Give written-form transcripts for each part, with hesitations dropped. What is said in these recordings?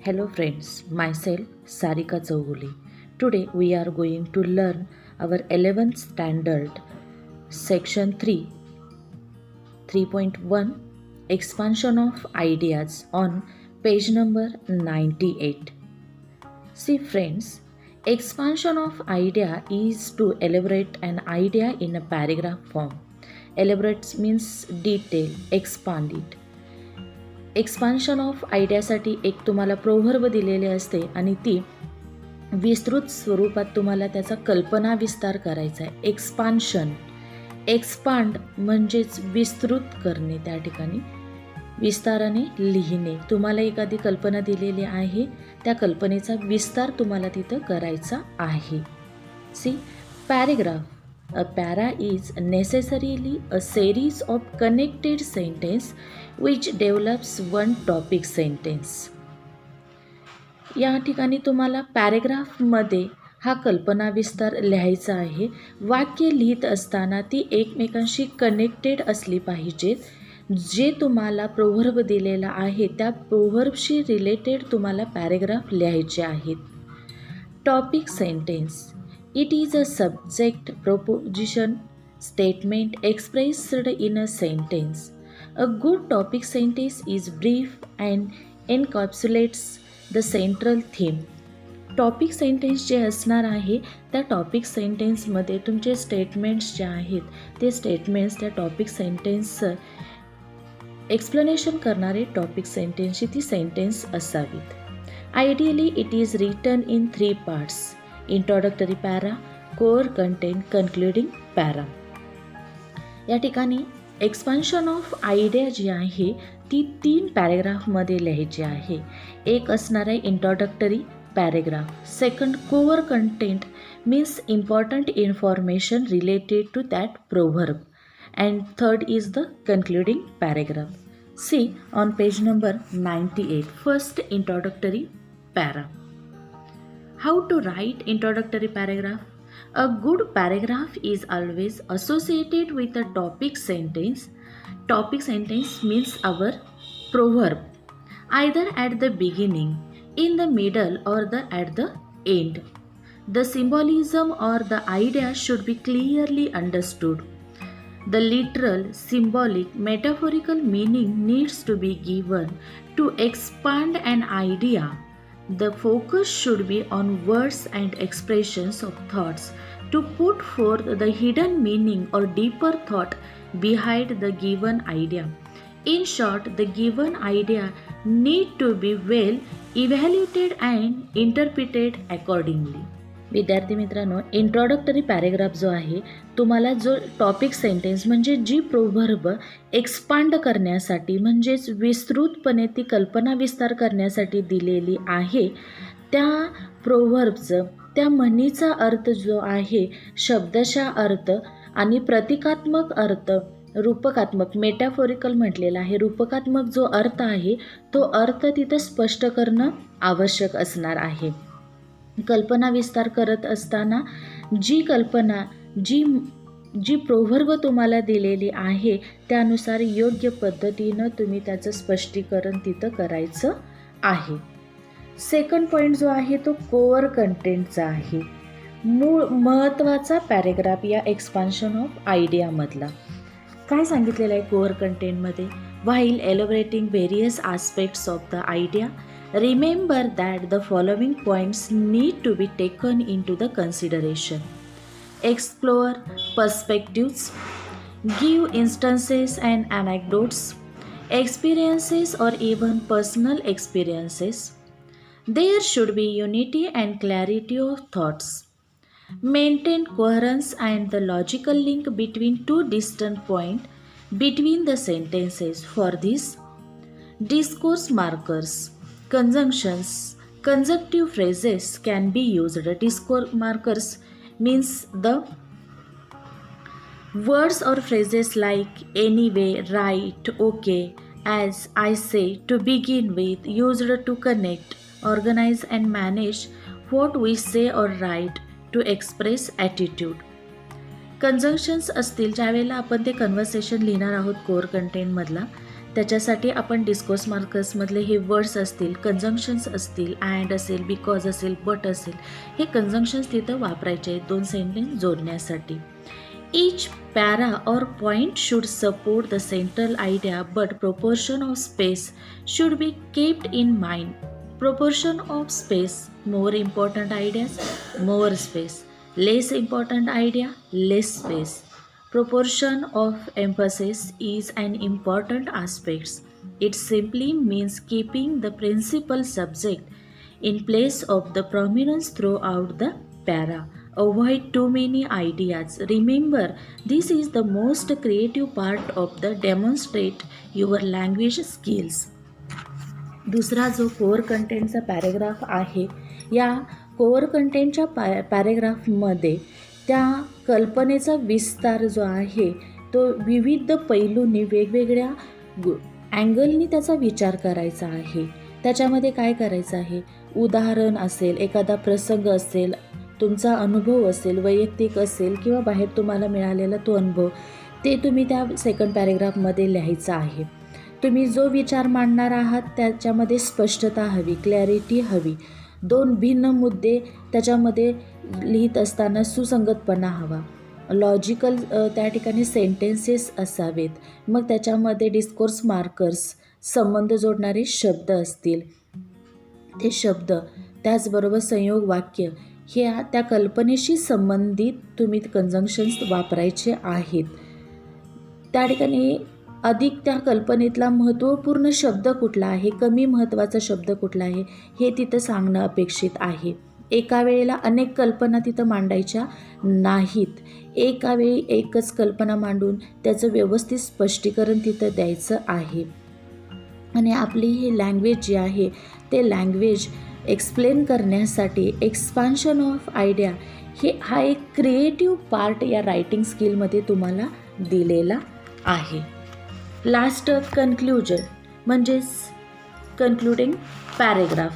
Hello friends, myself Sarika Chaugule. Today we are going to learn our 11th standard section 3 3.1 expansion of ideas on page number 98. See friends, expansion of idea is to elaborate an idea in a paragraph form. Elaborate means detail, expand it. Expansion of आयडियासाठी एक तुम्हाला proverb दिलेले असते आणि ती विस्तृत स्वरूपात तुम्हाला त्याचा कल्पना विस्तार करायचा आहे. एक्सपांड म्हणजेच विस्तृत करणे, त्या ठिकाणी विस्ताराने लिहिणे. तुम्हाला एखादी कल्पना दिलेली आहे, त्या कल्पनेचा विस्तार तुम्हाला तिथं करायचा आहे. See paragraph. A para is necessarily a series of connected sentences which develops one topic sentence. या ठिकाणी तुम्हाला पॅरेग्राफमध्ये हा कल्पना विस्तार लिहायचा आहे. वाक्य लिहित असताना ती एकमेकांशी कनेक्टेड असली पाहिजेत. जे तुम्हाला प्रोव्हर्ब दिलेला आहे त्या प्रोव्हर्बशी रिलेटेड तुम्हाला पॅरेग्राफ लिहायचे आहेत. Topic sentence. It is a subject, proposition, statement expressed in a sentence. A good topic sentence is brief and encapsulates the central theme. Topic sentence जे असणार आहे त्या टॉपिक सेंटेन्समध्ये तुमचे स्टेटमेंट्स जे आहेत ते स्टेटमेंट्स त्या टॉपिक सेंटेन्सचं एक्सप्लेनेशन करणारे टॉपिक सेंटेन्सची ती सेंटेन्स असावीत. Ideally it is written in 3 parts. Introductory para, core content, concluding para. या ठिकाणी एक्सपान्शन ऑफ आयडिया जी आहे ती 3 पॅरेग्राफमध्ये लिहायची आहे. एक असणार आहे introductory paragraph. Second core content means important information related to that proverb. And third is the concluding paragraph. See on page number 98. First introductory para. How to write introductory paragraph? A good paragraph is always associated with a topic sentence. Topic sentence means our proverb, either at the beginning, in the middle or at the end. The symbolism or the idea should be clearly understood. The literal, symbolic, metaphorical meaning needs to be given to expand an idea. The focus should be on words and expressions of thoughts to put forth the hidden meaning or deeper thought behind the given idea. In short, the given idea need to be well evaluated and interpreted accordingly. विद्यार्थी मित्रांनो, introductory paragraph जो आहे तुम्हाला जो topic sentence म्हणजे जी proverb expand करण्यासाठी म्हणजेच विस्तृतपणे ती कल्पना विस्तार करण्यासाठी दिलेली आहे त्या प्रोव्हर्बचं, त्या म्हणीचा अर्थ जो आहे शब्दशः अर्थ आणि प्रतिकात्मक अर्थ, रूपकात्मक मेटाफोरिकल म्हटलेला आहे, रूपकात्मक जो अर्थ आहे तो अर्थ तिथं स्पष्ट करणं आवश्यक असणार आहे. कल्पना विस्तार करत असताना जी कल्पना जी प्रोव्हर्ब तुम्हाला दिलेली आहे त्यानुसार योग्य पद्धतीनं तुम्ही त्याचं स्पष्टीकरण तिथं करायचं आहे. सेकंड पॉईंट जो आहे तो कोअर कंटेंटचा आहे. मूळ महत्त्वाचा पॅरेग्राफ या एक्सपान्शन ऑफ आयडियामधला. काय सांगितलेलं आहे कोअर कंटेंटमध्ये? While elaborating various aspects of the idea, remember that the following points need to be taken into the consideration. Explore perspectives, give instances and anecdotes, experiences or even personal experiences. There should be unity and clarity of thoughts. Maintain coherence and the logical link between 2 distant points between the sentences. For this, discourse markers, conjunctions, conjunctive phrases can be used. Discourse markers means the words or phrases like anyway, right, okay, as, I say, to begin with, used to connect, organize and manage what we say or write to express attitude. Conjunctions असतील ज्यावेळेला आपण ते conversation लिहिणार आहोत core कंटेंटमधला त्याच्यासाठी आपण discourse मार्कर्समधले हे words असतील, कंजंक्शन्स असतील, अँड असेल, बिकॉज असेल, बट असेल, हे कंजंक्शन्स तिथं वापरायचे आहेत 2 सेंटेन्स जोडण्यासाठी. Each para or point should support the central idea, but proportion of space should be kept in mind. Proportion of space, more important ideas, more space. Less important idea, less space. Proportion of emphasis is an important aspect. It simply means keeping the principal subject in place of the prominence throughout the para. Avoid too many ideas. Remember, this is the most creative part of the demonstrate your language skills. दुसरा जो core कंटेंटचा paragraph आहे, या core कंटेंटच्या पॅरेग्राफमध्ये त्या कल्पनेचा विस्तार जो आहे तो विविध पैलूंनी वेगवेगळ्या अँगलनी त्याचा विचार करायचा आहे. त्याच्यामध्ये काय करायचं आहे, उदाहरण असेल, एखादा प्रसंग असेल, तुमचा अनुभव असेल, वैयक्तिक असेल किंवा बाहेर तुम्हाला मिळालेला तो अनुभव, ते तुम्ही त्या सेकंड पॅरेग्राफमध्ये लिहायचं आहे. तुम्ही जो विचार मांडणार आहात त्याच्यामध्ये स्पष्टता हवी, क्लॅरिटी हवी. 2 भिन्न मुद्दे त्याच्यामध्ये लिहित असताना सुसंगतपणा हवा. लॉजिकल त्या ठिकाणी सेंटेन्सेस असावेत. मग त्याच्यामध्ये डिस्कोर्स मार्कर्स, संबंध जोडणारे शब्द असतील, ते शब्द, त्याचबरोबर संयोग वाक्य, ह्या त्या कल्पनेशी संबंधित तुम्ही कंजंक्शन्स वापरायचे आहेत. त्या ठिकाणी अधिक त्या कल्पनेतला महत्त्वपूर्ण शब्द कुठला आहे, कमी महत्त्वाचा शब्द कुठला आहे, हे तिथं सांगणं अपेक्षित आहे. एका वेळेला अनेक कल्पना तिथं मांडायच्या नाहीत. एका वेळी एकच कल्पना मांडून त्याचं व्यवस्थित स्पष्टीकरण तिथं द्यायचं आहे. आणि आपली ही लँग्वेज जी आहे ते लँग्वेज एक्सप्लेन करण्यासाठी एक्सपान्शन ऑफ आयडिया हा एक क्रिएटिव्ह पार्ट या रायटिंग स्किलमध्ये तुम्हाला दिलेला आहे. लास्ट कन्क्ल्युजन म्हणजेच कन्क्लुडिंग पॅरेग्राफ.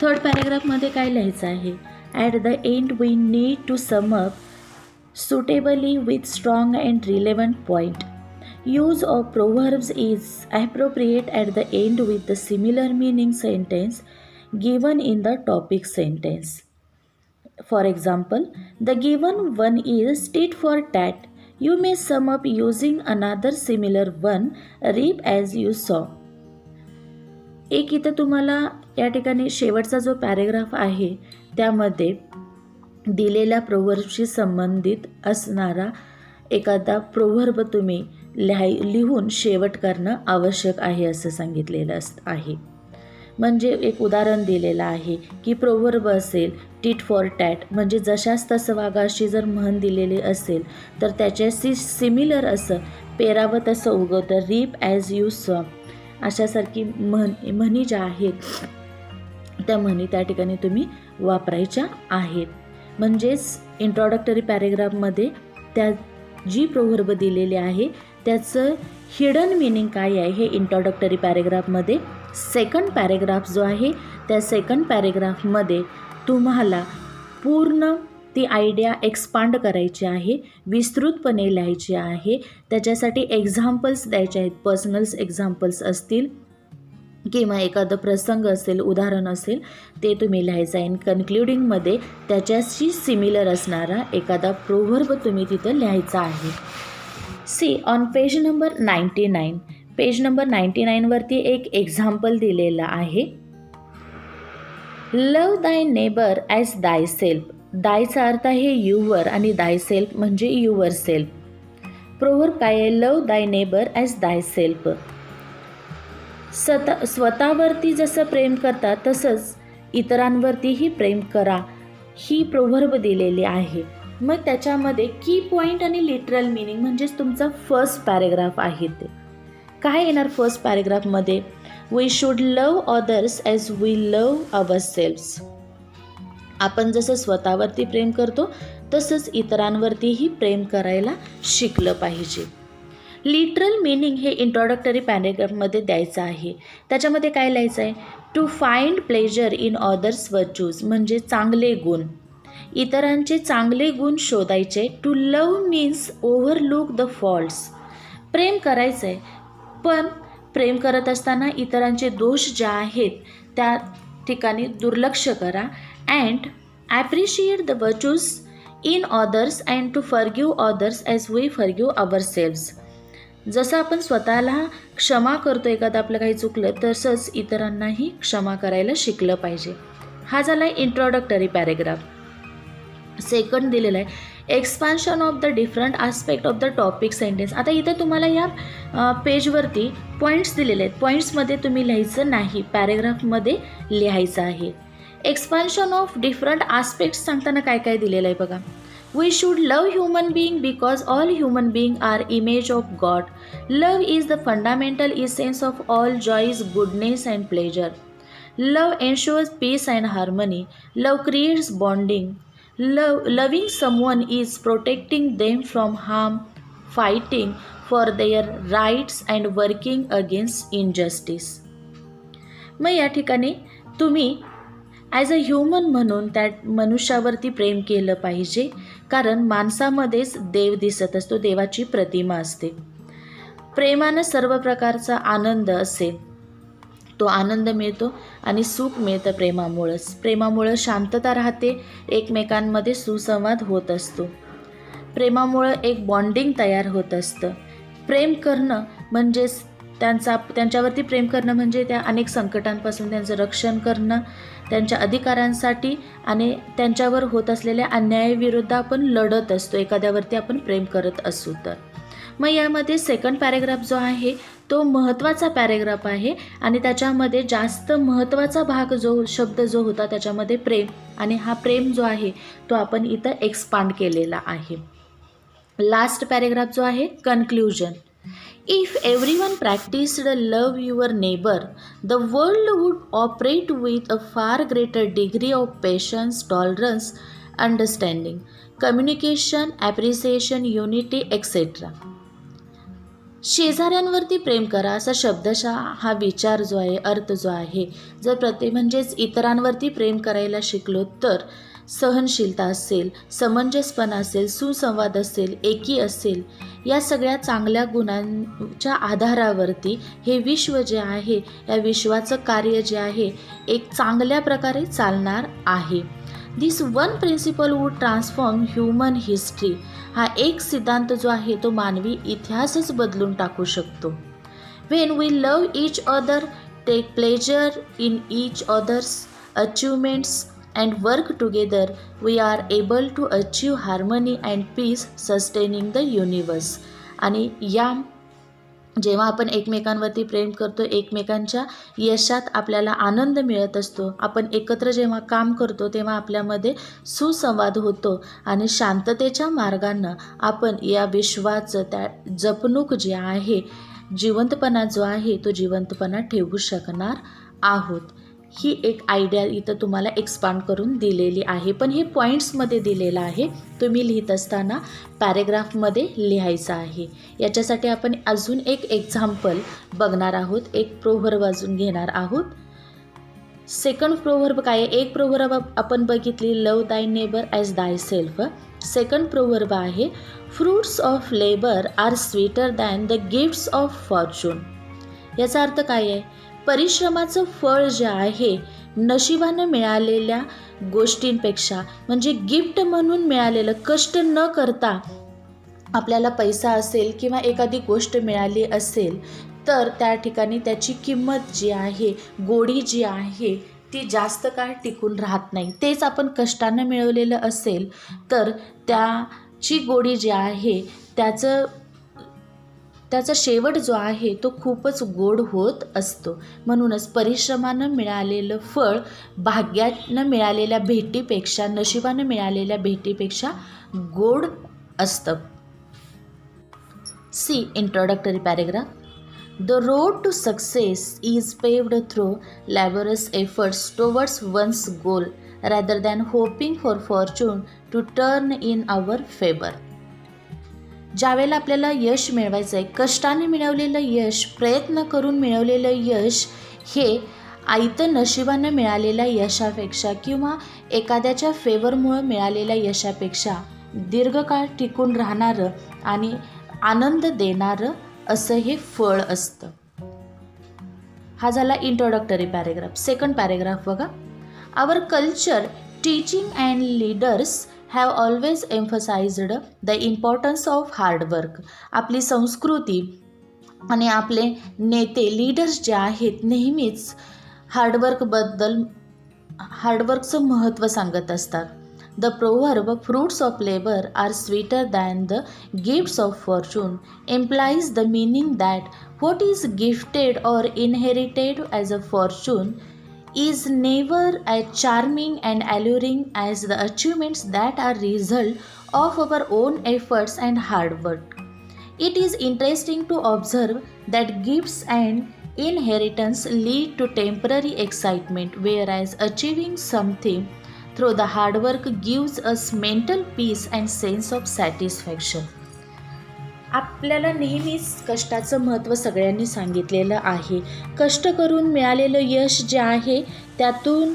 थर्ड पॅरेग्राफमध्ये काय लिहायचं आहे, at the end we need to sum up suitably with strong and relevant point. Use of proverbs is appropriate at the end with the similar meaning sentence given in the topic sentence. For example, the given one is tit for tat. You may sum up using another similar one, reap as you sow. एक इथं तुम्हाला या ठिकाणी शेवटचा जो paragraph आहे त्यामध्ये दिलेल्या प्रोव्हर्बशी संबंधित असणारा एखादा प्रोव्हर्ब तुम्ही लिहून शेवट करणं आवश्यक आहे असं सांगितलेलं आहे. म्हणजे एक उदाहरण दिलेलं आहे की प्रोव्हर्ब असेल टिट फॉर टॅट, म्हणजे जशास तसं वागा अशी जर म्हण दिलेली असेल तर त्याच्याशी सिमिलर असं पेरावं तसं उगवतं, रीप ॲज यू सॉ, अशासारखी म्हणी ज्या आहेत त्या म्हणी त्या ठिकाणी तुम्ही वापरायच्या आहेत. म्हणजेच इंट्रोडक्टरी पॅरेग्राफमध्ये त्या जी प्रोव्हर्ब दिलेली आहे त्याचं हिडन मिनिंग काय आहे हे इंट्रोडक्टरी पॅरेग्राफमध्ये, सेकंड पॅरेग्राफ जो आहे त्या सेकंड पॅरेग्राफमध्ये तुम्हाला पूर्ण ती आयडिया एक्सपांड करायची आहे, विस्तृतपणे लिहायची आहे. त्याच्यासाठी एक्झाम्पल्स द्यायचे आहेत, पर्सनल्स एक्झाम्पल्स असतील किंवा एखादं प्रसंग असेल, उदाहरण असेल, ते तुम्ही लिहायचं आहे. कन्क्लुडिंगमध्ये त्याच्याशी सिमिलर असणारा एखादा प्रोव्हर्ब तुम्ही तिथं लिहायचा आहे. See on page number 99, page number 99 वरती एक एक्झाम्पल दिलेलं आहे. Love thy neighbour as thy self. दायचा अर्थ आहे युवर आणि दाय सेल्फ म्हणजे युवर सेल्फ. प्रोव्हर्ब काय आहे, love thy neighbour as thy self. स्वतःवरती जसं प्रेम करता तसंच इतरांवरतीही प्रेम करा, ही प्रोव्हर्ब दिलेली आहे. मग त्याच्यामध्ये की पॉईंट आणि लिटरल मिनिंग म्हणजेच तुमचा फर्स्ट पॅरेग्राफ आहे ते काय येणार. फर्स्ट पॅरेग्राफमध्ये we should love others as we love ourselves. आपण जसं स्वतःवरती प्रेम करतो तसंच इतरांवरतीही प्रेम करायला शिकलं पाहिजे. लिटरल मिनिंग हे इंट्रोडक्टरी पॅरेग्राफमध्ये द्यायचं आहे. त्याच्यामध्ये काय लिहायचं आहे, to find pleasure in others virtues म्हणजे चांगले गुण, इतरांचे चांगले गुण शोधायचे. To love means overlook the faults. प्रेम करायचं आहे पण प्रेम करत असताना इतरांचे दोष जे आहेत त्या ठिकाणी दुर्लक्ष करा. And appreciate the virtues in others and to forgive others as we forgive ourselves. जसं आपण स्वतःला क्षमा करतो एखादं आपलं काही चुकलं, तसंच इतरांनाही क्षमा करायला शिकलं पाहिजे. हा झाला आहे इंट्रोडक्टरी पॅरेग्राफ. सेकंड दिलेला आहे expansion of the different aspect of the topic sentence. आता इथं तुम्हाला या पेजवरती पॉईंट्स दिलेले आहेत. पॉईंट्समध्ये तुम्ही लिहायचं नाही, पॅरेग्राफमध्ये लिहायचं आहे. एक्सपान्शन ऑफ डिफरंट आस्पेक्ट्स सांगताना काय काय दिलेलं आहे बघा. We should love human being because all human beings are image of God. Love is the fundamental essence of all joys, goodness and pleasure. Love ensures peace and harmony. Love creates bonding. Loving someone is protecting them from harm, fighting for their rights and working against injustice. मग या ठिकाणी तुम्ही as a human म्हणून त्या मनुष्यावरती प्रेम केलं पाहिजे, कारण माणसामध्येच देव दिसत असतो, देवाची प्रतिमा असते. प्रेमानं सर्व प्रकारचा आनंद असेल तो आनंद मिळतो आणि सुख मिळतं प्रेमामुळंच. प्रेमामुळं शांतता राहते, एकमेकांमध्ये सुसंवाद होत असतो. प्रेमामुळं एक बॉन्डिंग तयार होत असतं. प्रेम करणं म्हणजेच त्यांच्यावरती प्रेम करणं म्हणजे त्या अनेक संकटांपासून त्यांचं रक्षण करणं, त्यांच्या अधिकारांसाठी आणि त्यांच्यावर होत असलेल्या अन्यायाविरुद्ध आपण लढत असतो एखाद्यावरती आपण प्रेम करत असू तर. मग यामध्ये सेकंड पॅरेग्राफ जो आहे तो महत्त्वाचा पॅरेग्राफ आहे आणि त्याच्यामध्ये जास्त महत्त्वाचा भाग शब्द जो होता त्याच्यामध्ये प्रेम, आणि हा प्रेम जो आहे तो आपण इथं एक्सपांड केलेला आहे. लास्ट पॅरेग्राफ जो आहे conclusion. If everyone practiced love your neighbor, the world would operate with a far greater degree of patience, tolerance, understanding, communication, appreciation, unity, etc. शेजाऱ्यांवरती प्रेम करा असा शब्दशः हा विचार जो आहे, अर्थ जो आहे, जर म्हणजेच इतरांवरती प्रेम करायला शिकलो तर सहनशीलता असेल, समंजसपणा असेल, सुसंवाद असेल, एकी असेल, या सगळ्या चांगल्या गुणांच्या आधारावरती हे विश्व जे आहे, या विश्वाचं कार्य जे आहे एक चांगल्या प्रकारे चालणार आहे. This one principle would transform human history. हा एक सिद्धांत जो आहे तो मानवी इतिहासच बदलून टाकू शकतो. When we love each other, take pleasure in each others achievements and work together, we are able to achieve harmony and peace, sustaining the universe. आणि जेव्हा आपण एकमेकांवरती प्रेम करतो, एकमेकांच्या यशात आपल्याला आनंद मिळत असतो, आपण एकत्र जेव्हा काम करतो तेव्हा आपल्यामध्ये सुसंवाद होतो आणि शांततेच्या मार्गानं आपण या विश्वाचं त्या जपणूक जी आहे, जिवंतपणा जो आहे तो जिवंतपणा ठेवू शकणार आहोत. ही एक आयडिया इथं तुम्हाला एक्सपांड करून दिलेली आहे, पण हे पॉईंट्समध्ये दिलेलं आहे. तुम्ही लिहित असताना पॅरेग्राफमध्ये लिहायचं आहे. याच्यासाठी आपण अजून एक एक्झाम्पल बघणार आहोत, एक प्रोव्हर्ब अजून घेणार आहोत. सेकंड प्रोव्हर्ब काय आहे? एक प्रोव्हर्ब आपण बघितली, love thy neighbour as thy self. Second proverb आहे, fruits of labour are sweeter than the gifts of fortune. याचा अर्थ काय आहे? परिश्रमाचं फळ जे आहे नशिबानं मिळालेल्या गोष्टींपेक्षा, म्हणजे गिफ्ट म्हणून मिळालेलं, कष्ट न करता आपल्याला पैसा असेल किंवा एखादी गोष्ट मिळाली असेल तर त्या ठिकाणी त्याची किंमत जी आहे, गोडी जी आहे ती जास्त काळ टिकून राहत नाही. तेच आपण कष्टानं मिळवलेलं असेल तर त्याची गोडी जी आहे त्याचा शेवट जो आहे तो खूपच गोड होत असतो. म्हणूनच परिश्रमानं मिळालेलं फळ भाग्यानं मिळालेल्या भेटीपेक्षा, नशिबानं मिळालेल्या भेटीपेक्षा गोड असतं. See introductory paragraph. The road to success is paved through laborious efforts towards one's goal rather than hoping for fortune to turn in our favour. ज्यावेळेला आपल्याला यश मिळवायचं आहे, कष्टाने मिळवलेलं यश, प्रयत्न करून मिळवलेलं यश हे आयतं नशिबानं मिळालेल्या यशापेक्षा किंवा एखाद्याच्या फेवरमुळं मिळालेल्या यशापेक्षा दीर्घकाळ टिकून राहणारं आणि आनंद देणारं असं हे फळ असतं. हा झाला इंट्रोडक्टरी पॅरेग्राफ. सेकंड पॅरेग्राफ बघा. Our culture, teaching and leaders have always emphasised the importance of hard work. आपली संस्कृती आणि आपले नेते लीडर्स जे आहेत नेहमीच हार्डवर्कचं महत्त्व सांगत असतात. The proverb fruits of labour are sweeter than the gifts of fortune implies the meaning that what is gifted or inherited as a fortune is never as charming and alluring as the achievements that are result of our own efforts and hard work. It is interesting to observe that gifts and inheritance lead to temporary excitement, whereas achieving something through the hard work gives us mental peace and sense of satisfaction. आपल्याला नेहमीच कष्टाचं महत्त्व सगळ्यांनी सांगितलेलं आहे. कष्ट करून मिळालेलं यश जे आहे त्यातून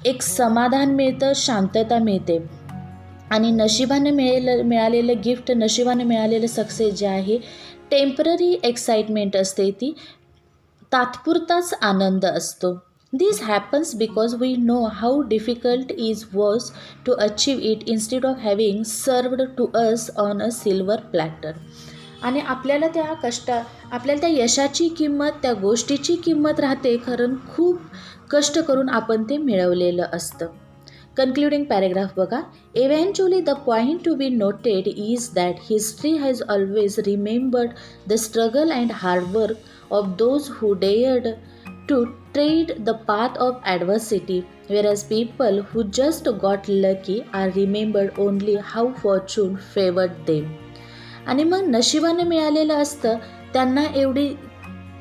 एक समाधान मिळतं, शांतता मिळते आणि नशिबाने मिळालेलं गिफ्ट, नशिबाने मिळालेलं सक्सेस जे आहे टेम्पररी एक्साइटमेंट असते, ती तात्पुरताच आनंद असतो. This happens because we know how difficult it was to achieve it instead of having served to us on a silver platter. आणि आपल्याला त्या यशाची किंमत, त्या गोष्टीची किंमत राहते कारण खूप कष्ट करून आपण ते मिळवलेलं असतं. कन्क्लुडिंग पॅरेग्राफ बघा. Eventually the point to be noted is that history has always remembered the struggle and hard work of those who dared to tread the path of adversity, whereas people who just got lucky are remembered only how fortune favored them. आणि मग नशिबाने मिळालेलं असतं त्यांना एवढी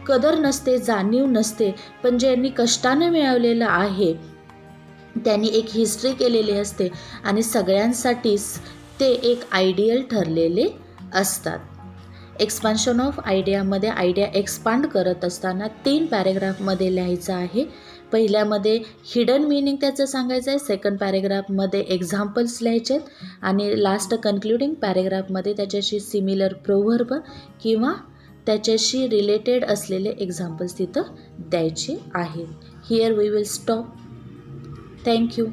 कदर नसते, जाणीव नसते, पण ज्यांनी कष्टाने मिळवलेलं आहे त्यांनी एक हिस्ट्री केलेली असते आणि सगळ्यांसाठीच ते एक आयडियल ठरलेले असतात. एक्सपान्शन ऑफ आयडियामध्ये आयडिया एक्सपांड करत असताना 3 पॅरेग्राफमध्ये लिहायचं आहे. पहिल्यामध्ये हिडन मिनिंग त्याचं सांगायचं आहे, सेकंड पॅरेग्राफमध्ये एक्झाम्पल्स लिहायचे आहेत आणि लास्ट कन्क्लुडिंग पॅरेग्राफमध्ये त्याच्याशी सिमिलर प्रोव्हर्ब किंवा त्याच्याशी रिलेटेड असलेले एक्झाम्पल्स तिथं द्यायचे आहेत. Here we will stop. Thank you.